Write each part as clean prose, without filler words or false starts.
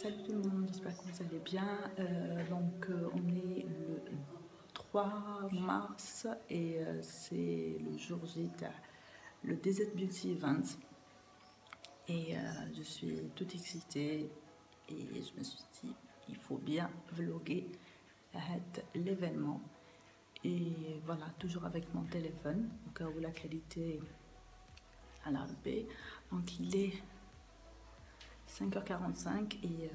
Salut tout le monde, j'espère que vous allez bien. On est le 3 mars et c'est le jour J de le Desert Beauty Event. Et je suis toute excitée et je me suis dit il faut bien vlogger l'événement. Et voilà, toujours avec mon téléphone, au cas où la qualité à la B. Donc il est 5h45 et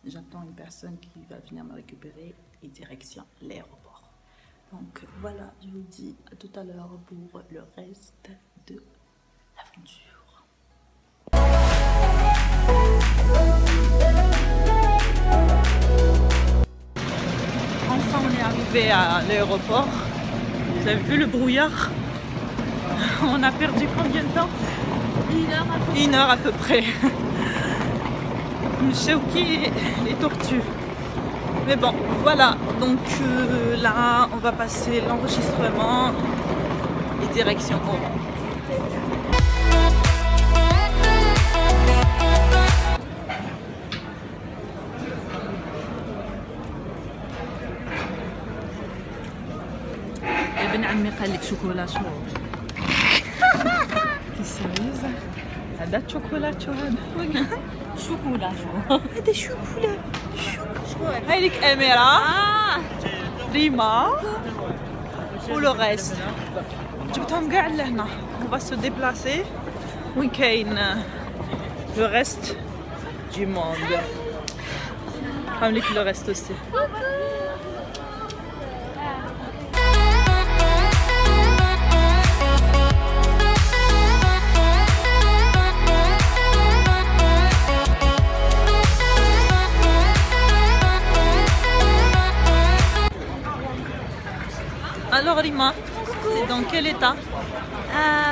j'attends une personne qui va venir me récupérer et direction l'aéroport. Donc voilà, je vous dis à tout à l'heure pour le reste de l'aventure. Enfin, on est arrivé à l'aéroport. Vous avez vu le brouillard? On a perdu combien de temps? 1 heure à peu près. Mchouki les tortues. Mais bon, voilà. Donc là, on va passer l'enregistrement et direction Oran. ابن عمي قال لك شوكولا شو كيسويز هذا شوكولا شو هذا شوكولا شو هذا شوكولا شو هاي لك أميرة ريما ولو ريست جبتهم كاع لهنا. on va se déplacer وين كاين le reste du monde. نعمل لك le reste aussi. Alors Rima, c'est dans quel état?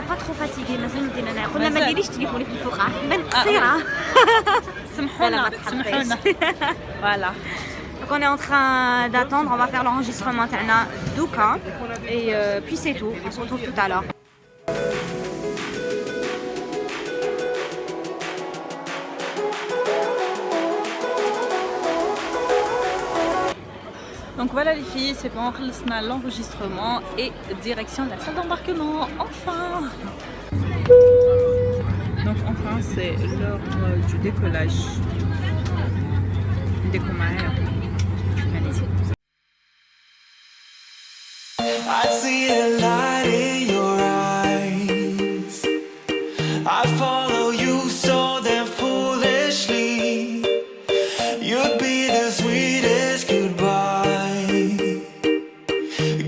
pas trop fatiguée مازال بدينا قلنا ما ديريش تليفونك في الفقاع من قصيره سمحونا. Voilà. Donc on est en train d'attendre, on va faire l'enregistrement تاعنا دوكا et puis c'est tout, on se retrouve tout à l'heure. Donc voilà les filles, c'est bon, on a l'enregistrement et direction de la salle d'embarquement, enfin. Donc enfin c'est l'heure du décollage. I see a light in your eyes. I follow you so damn foolishly. You'd be the sweetest goodbye.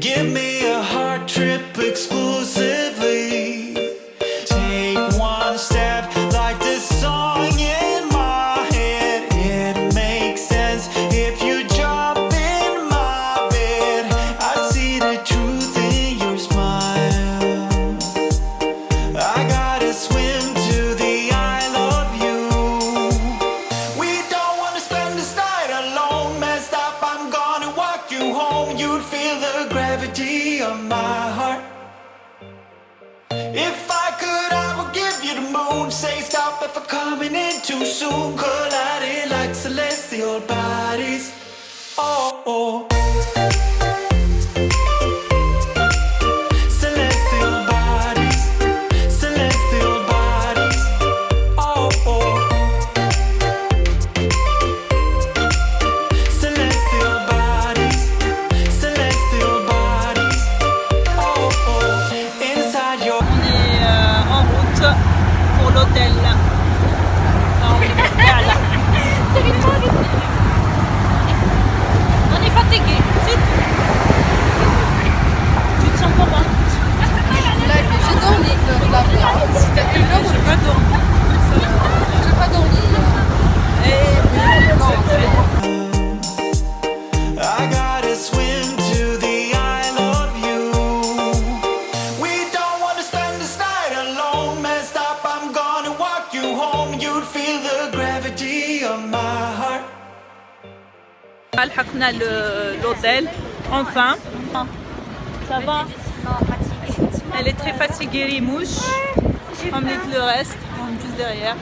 Give me a heart trip exclusively. Take one step like the song in my head. It makes sense if you jump in my bed. I see the truth in your smile. I gotta swim to the I love you. We don't wanna spend this night alone. Messed up, I'm gonna walk you home. You'd feel the gravity of my heart. If I could, I would give you the moon. Say stop if I'm coming in too soon. Colliding like celestial bodies. Oh, oh. Celestial bodies. Celestial bodies. Oh, oh. Celestial bodies. Celestial bodies. Oh, oh. Inside your On est en route pour l'hôtel. On est fatigué, c'est tout. Tu te sens comment? J'ai dormi, si t'as une heure, J'ai pas dormi. j'ai pas dormi. I gotta swim to the I love you. We don't wanna spend this night alone. Messed up, I'm gonna walk you home. You'd feel the gravity of my heart. لحقنا l'hôtel, enfin. Ça va? Elle est très fatiguée, Rimouche. On met le reste, on est juste derrière.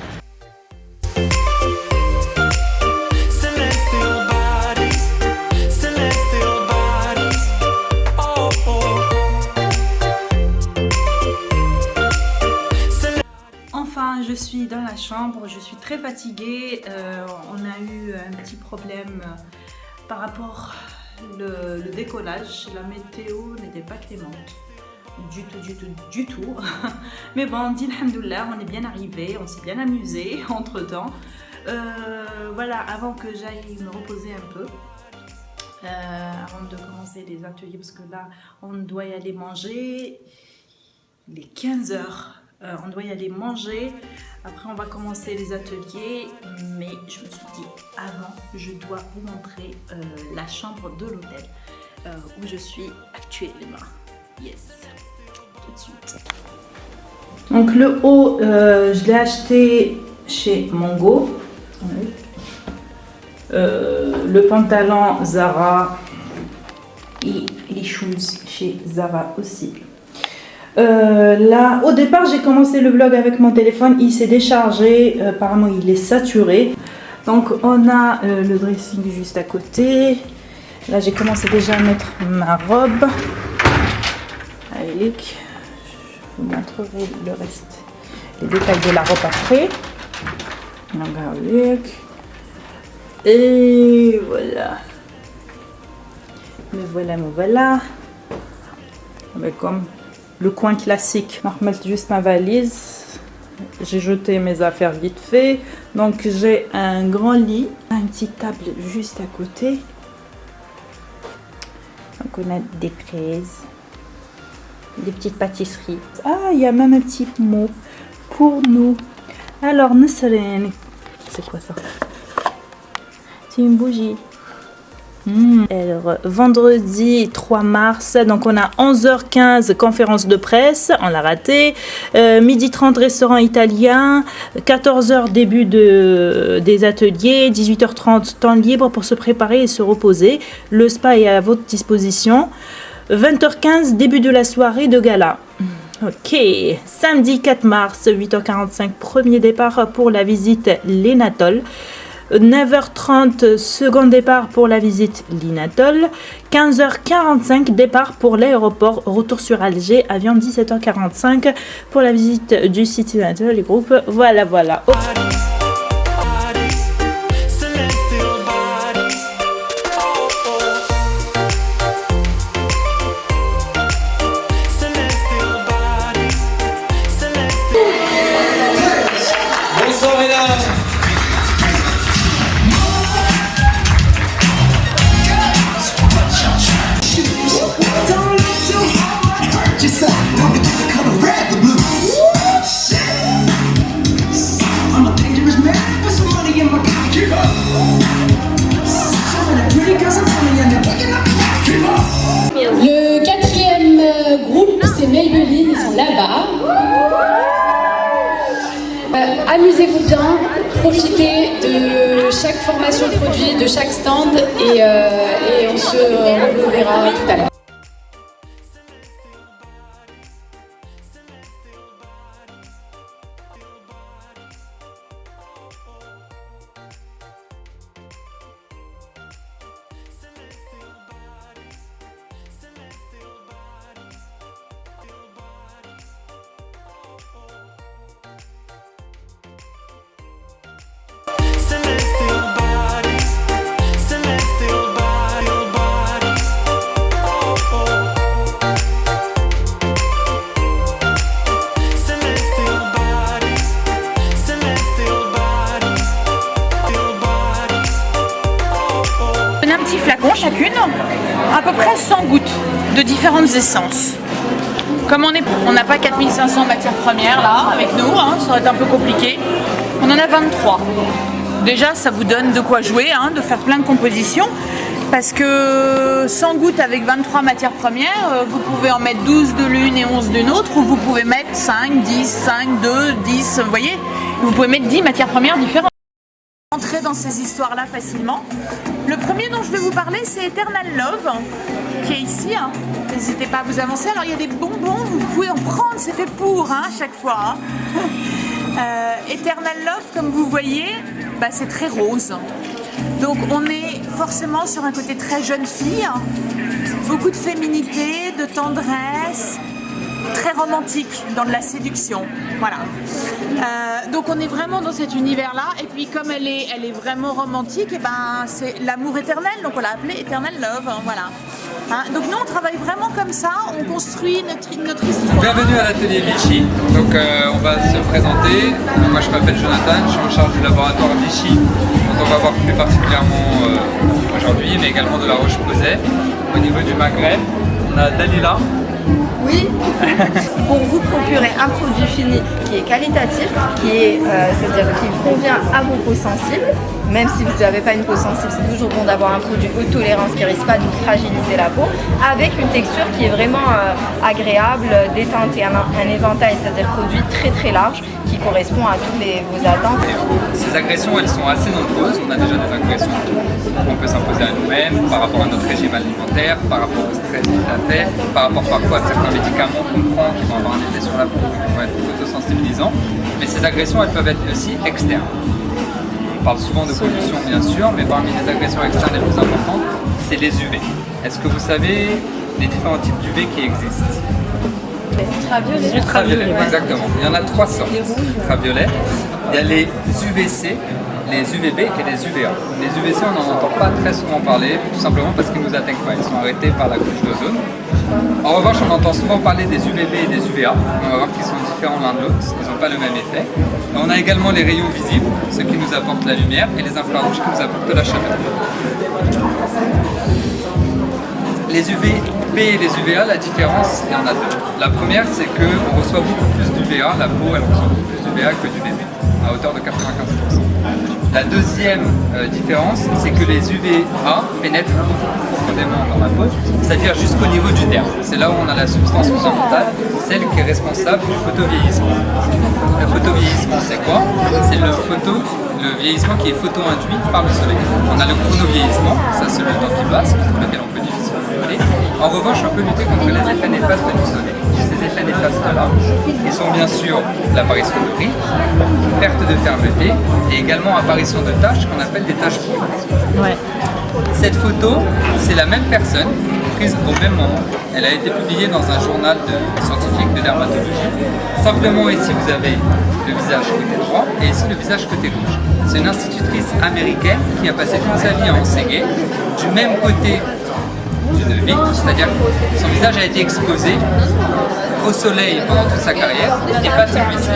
très fatiguée. On a eu un petit problème par rapport le décollage. La météo n'était pas clémente. Du tout. Mais bon, on dit alhamdoulilah, on est bien arrivé, on s'est bien amusé entre temps. Voilà, avant que j'aille me reposer un peu, avant de commencer les ateliers, parce que là, on doit y aller manger les 15 heures. On doit y aller manger, après on va commencer les ateliers, mais je me suis dit, avant, je dois vous montrer la chambre de l'hôtel où je suis actuellement. Yes, tout de suite. Donc le haut, je l'ai acheté chez Mongo. Le pantalon Zara et les shoes chez Zara aussi. Là, au départ, j'ai commencé le vlog avec mon téléphone. Il s'est déchargé. Apparemment, il est saturé. Donc, on a le dressing juste à côté. Là, j'ai commencé déjà à mettre ma robe. Allez, je vous montrerai le reste, les détails de la robe après. Regardez. Et voilà. Me voilà. Avec comme le coin classique. Je vais remettre juste ma valise. J'ai jeté mes affaires vite fait. Donc j'ai un grand lit, une petite table juste à côté. Donc on a des prises, des petites pâtisseries. Ah, il y a même un petit mot pour nous. Alors, Nesrine, c'est quoi ça? C'est une bougie. Alors, vendredi 3 mars, donc on a 11h15 conférence de presse, on l'a raté. Midi 30 restaurant italien, 14h début des ateliers, 18h30 temps libre pour se préparer et se reposer. Le spa est à votre disposition. 20h15 début de la soirée de gala. Ok, samedi 4 mars, 8h45, premier départ pour la visite Lénatol. 9h30, second départ pour la visite Linatol. 15h45, départ pour l'aéroport. Retour sur Alger, avion 17h45 pour la visite du site Linatol, les groupes. Voilà. Oh. Bonsoir mesdames. Le quatrième groupe, c'est Maybelline, ils sont là-bas. Amusez-vous bien, profitez de chaque formation produit, de chaque stand et on se reverra tout à l'heure. Un petit flacon chacune, à peu près 100 gouttes de différentes essences. Comme on n'a pas 4500 matières premières là avec nous, hein, ça aurait été un peu compliqué. On en a 23. Déjà ça vous donne de quoi jouer, hein, de faire plein de compositions. Parce que 100 gouttes avec 23 matières premières, vous pouvez en mettre 12 de l'une et 11 d'une autre, ou vous pouvez mettre 5, 10, 5, 2, 10, vous voyez. Vous pouvez mettre 10 matières premières différentes. Entrer dans ces histoires-là facilement. Le premier dont je vais vous parler, c'est Eternal Love, qui est ici. Hein. N'hésitez pas à vous avancer. Alors, il y a des bonbons, vous pouvez en prendre, c'est fait pour, hein, à chaque fois. Hein. Eternal Love, comme vous voyez, bah, c'est très rose. Donc, on est forcément sur un côté très jeune fille. Hein. Beaucoup de féminité, de tendresse. très romantique, dans de la séduction. Voilà. Donc on est vraiment dans cet univers-là. Et puis comme elle est vraiment romantique, et ben c'est l'amour éternel. Donc on l'a appelé Eternal Love. Voilà. Hein, donc nous on travaille vraiment comme ça. On construit notre histoire. Bienvenue à l'atelier Vichy. Donc on va se présenter. Moi je m'appelle Jonathan, je suis en charge du laboratoire Vichy. Donc on va voir plus particulièrement aujourd'hui, mais également de la Roche-Posay. Au niveau du Maghreb, on a Dalila. Oui, pour vous procurer un produit fini qui est qualitatif, c'est-à-dire qui convient à vos peaux sensibles, même si vous n'avez pas une peau sensible, c'est toujours bon d'avoir un produit haute tolérance qui ne risque pas de vous fragiliser la peau, avec une texture qui est vraiment agréable, détente et un éventail, c'est-à-dire produit très très large qui correspond à toutes vos attentes. Ces agressions, elles sont assez nombreuses. On a déjà des agressions qu'on peut s'imposer à nous-mêmes par rapport à notre régime alimentaire, par rapport au stress qu'il a fait, par rapport parfois à certains médicaments qu'on prend qui vont avoir un effet sur la peau, qui vont être photosensibilisants. Mais ces agressions, elles peuvent être aussi externes. On parle souvent de pollution, bien sûr, mais parmi les agressions externes les plus importantes, c'est les UV. Est-ce que vous savez les différents types d'UV qui existent? Ultraviolets, exactement. Il y en a 3 sortes ultraviolets. Il y a les UVC, les UVB et les UVA. Les UVC, on n'en entend pas très souvent parler, tout simplement parce qu'ils ne nous atteignent pas. Ils sont arrêtés par la couche d'ozone. En revanche, on entend souvent parler des UVB et des UVA. On va voir qu'ils sont différents l'un de l'autre. Ils n'ont pas le même effet. Et on a également les rayons visibles, ceux qui nous apportent la lumière, et les infrarouges qui nous apportent la chaleur. Les UVB et les UVA, la différence, il y en a deux. La première, c'est qu'on reçoit beaucoup plus d'UVA, la peau elle reçoit beaucoup plus d'UVA que d'UVB, à hauteur de 95%. La deuxième différence, c'est que les UVA pénètrent profondément dans la peau, c'est-à-dire jusqu'au niveau du derme. C'est là où on a la substance fondamentale, celle qui est responsable du photovieillissement. Le photovieillissement, c'est quoi? C'est le vieillissement qui est photo-induit par le soleil. On a le chronovieillissement, ça c'est le temps qui passe, contre lequel on peut difficilement voler. En revanche, on peut lutter contre les effets néfastes du soleil. Ces effets néfastes-là, ils sont bien sûr l'apparition de rides, perte de fermeté et également apparition de taches qu'on appelle des taches brunes. Ouais. Cette photo, c'est la même personne prise au même moment. Elle a été publiée dans un journal scientifique de dermatologie. Simplement ici, vous avez le visage côté droit et ici le visage côté gauche. C'est une institutrice américaine qui a passé toute sa vie à enseigner du même côté d'une victime, c'est-à-dire que son visage a été exposé au soleil pendant toute sa carrière et pas celui-ci.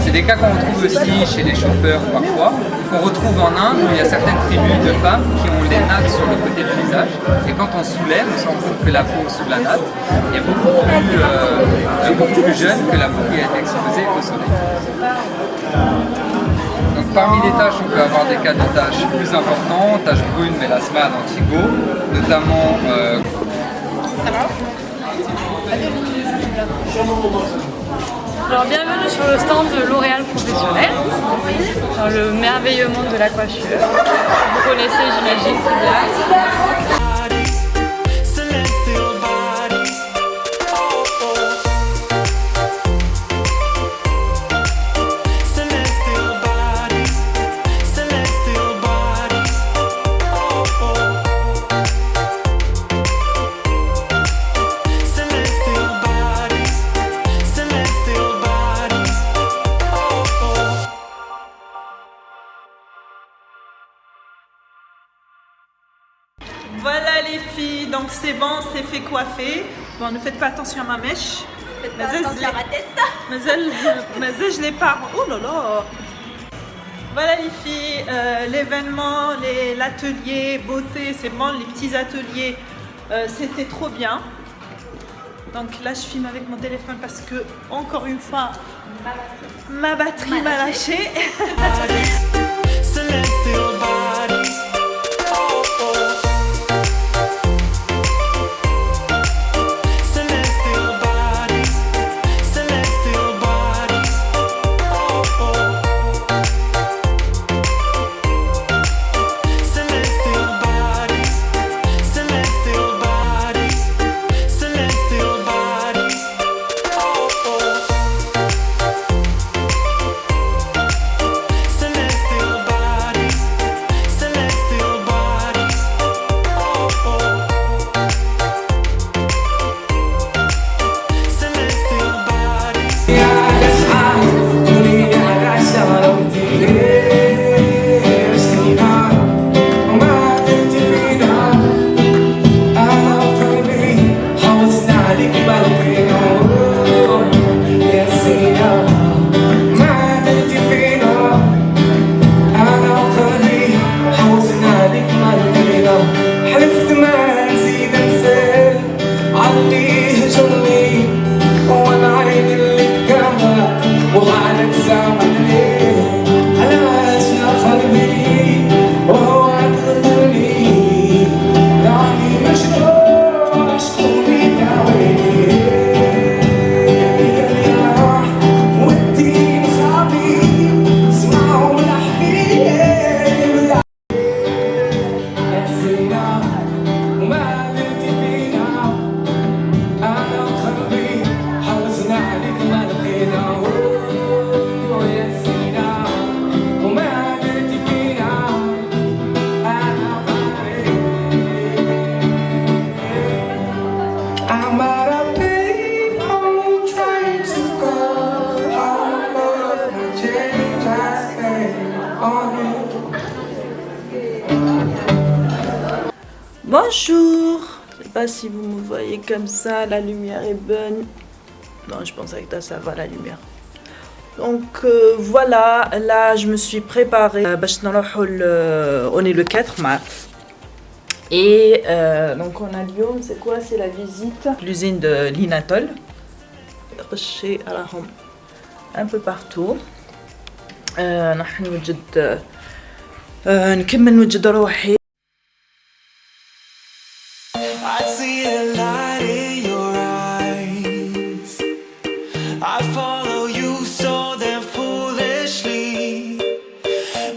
C'est des cas qu'on retrouve aussi chez les chauffeurs parfois, qu'on retrouve en Inde où il y a certaines tribus de femmes qui ont les nattes sur le côté du visage et quand on soulève, on se rend compte que la peau sous la natte est beaucoup plus jeune que la peau qui a été exposée au soleil. Donc, parmi les tâches, on peut avoir des cas de tâches plus importants, tâches brunes, mélasma, antigo, notamment. Alors bienvenue sur le stand de L'Oréal Professionnel, dans le merveilleux monde de la coiffure. Vous connaissez, j'imagine, très bien. Voilà les filles, donc c'est bon, c'est fait coiffer. Bon, ne faites pas attention à ma mèche. Mais je l'ai pas. Oh là là. Voilà les filles, l'événement, l'atelier beauté, c'est bon, les petits ateliers, c'était trop bien. Donc là je filme avec mon téléphone parce que, encore une fois, ma batterie m'a lâché. Celestial Bonjour. Je sais pas si vous me voyez comme ça, la lumière est bonne. Non, je pense que ça va la lumière. Donc voilà, là je me suis préparée. On est le 4 mars. Et donc on a Lyon, c'est quoi? C'est la visite. L'usine de Linatol. Un peu partout. نحن نوجد نكمل نوجد روحي. I see a light in your eyes. I follow you so damn foolishly.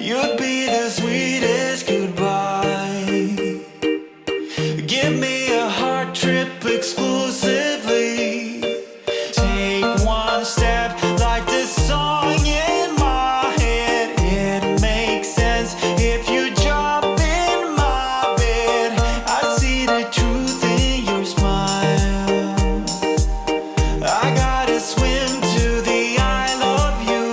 You'd be the sweetest goodbye. Give me a heart trip exclusively. Take one step like this song in my head. It makes sense if you jump in my bed. I see the truth in your smile. I gotta swim to the I love you.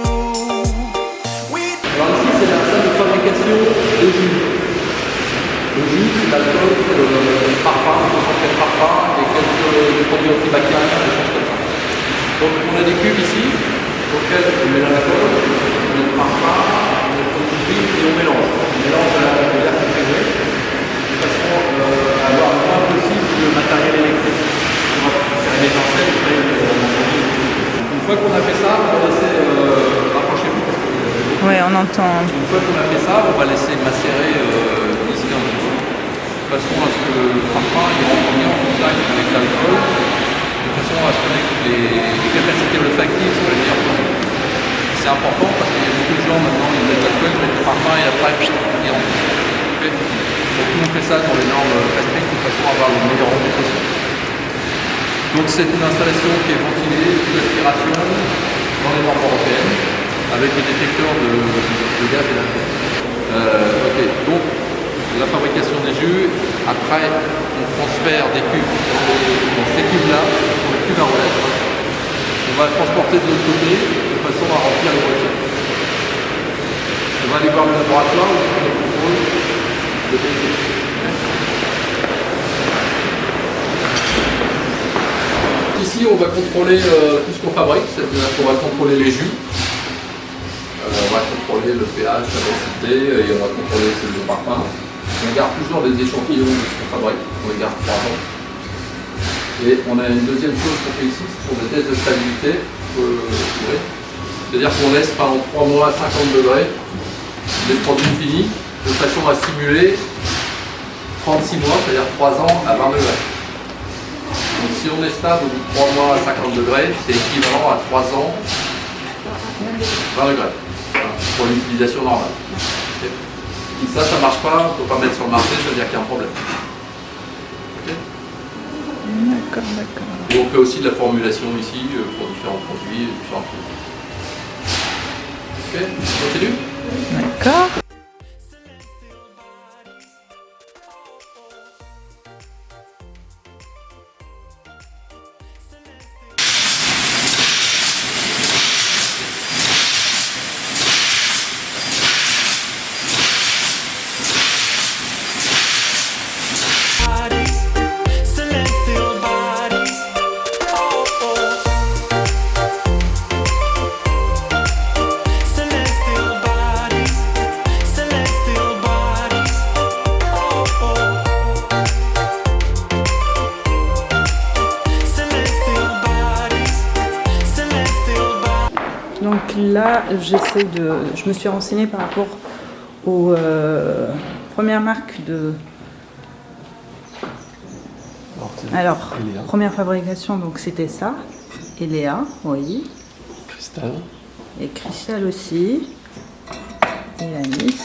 Alors ici, c'est la salle de fabrication de jus. Le jus, c'est l'alcool, c'est le parfum, le concentré de parfum et quelques produits antibactériens, des choses comme ça. Donc on a des cubes ici, auxquels on met l'alcool, on met le parfum, on met le produit de jus et on mélange. On mélange l'air comprimé de façon à avoir le moins possible de matériel électrique. On va faire une étincelle et créer une fois qu'on a fait ça, on va laisser rapprochez-vous parce que Ouais, on entend. une fois qu'on a fait ça, on va laisser macérer 10-15 jours, de façon à ce que le parfum il rentre bien en contact avec l'alcool, de façon à ce que les capacités olfactives soient les meilleures possibles. C'est important parce qu'il y a beaucoup de gens maintenant, ils mettent l'alcool, ils mettent le parfum et après ils rentrent. Okay. Donc nous on fait ça dans les normes très strictes de façon à avoir le meilleur rendu possible. Donc c'est une installation qui est ventilée, sous aspiration, dans les normes européennes, avec des détecteurs de gaz et d'alcool. Ok, donc la fabrication des jus, après on transfère des cubes dans ces cubes-là, dans les cubes à relève. On va le transporter de l'autre côté de façon à remplir les boîtiers. On va aller voir le laboratoire où on les contrôle de qualité. Ici on va contrôler tout ce qu'on fabrique, c'est-à-dire qu'on va contrôler les jus. On va contrôler le pH, la densité et on va contrôler le parfum. On garde toujours des échantillons de ce qu'on fabrique, on les garde 3 ans. Et on a une deuxième chose qu'on fait ici, ce sont des tests de stabilité. C'est-à-dire qu'on laisse pendant 3 mois à 50 degrés des produits finis de façon à simuler 36 mois, c'est-à-dire 3 ans à 20 degrés. Donc si on est stable au bout de 3 mois à 50 degrés, c'est équivalent à 3 ans 20 degrés. Pour l'utilisation normale. Okay. Si ça ne marche pas, on ne peut pas mettre sur le marché, ça veut dire qu'il y a un problème. Okay. D'accord, d'accord. Et on fait aussi de la formulation ici pour différents produits et différentes choses. Ok, on continue? D'accord. Celestial bodies. Oh, oh. Celestial bodies. Celestial bodies. Oh, oh. Celestial bodies. Celestial bodies. Donc là, je me suis renseignée par rapport aux premières marques de. Alors, première fabrication, donc c'était ça, Eléa, oui. Cristal. Et Cristal aussi. Et Anis.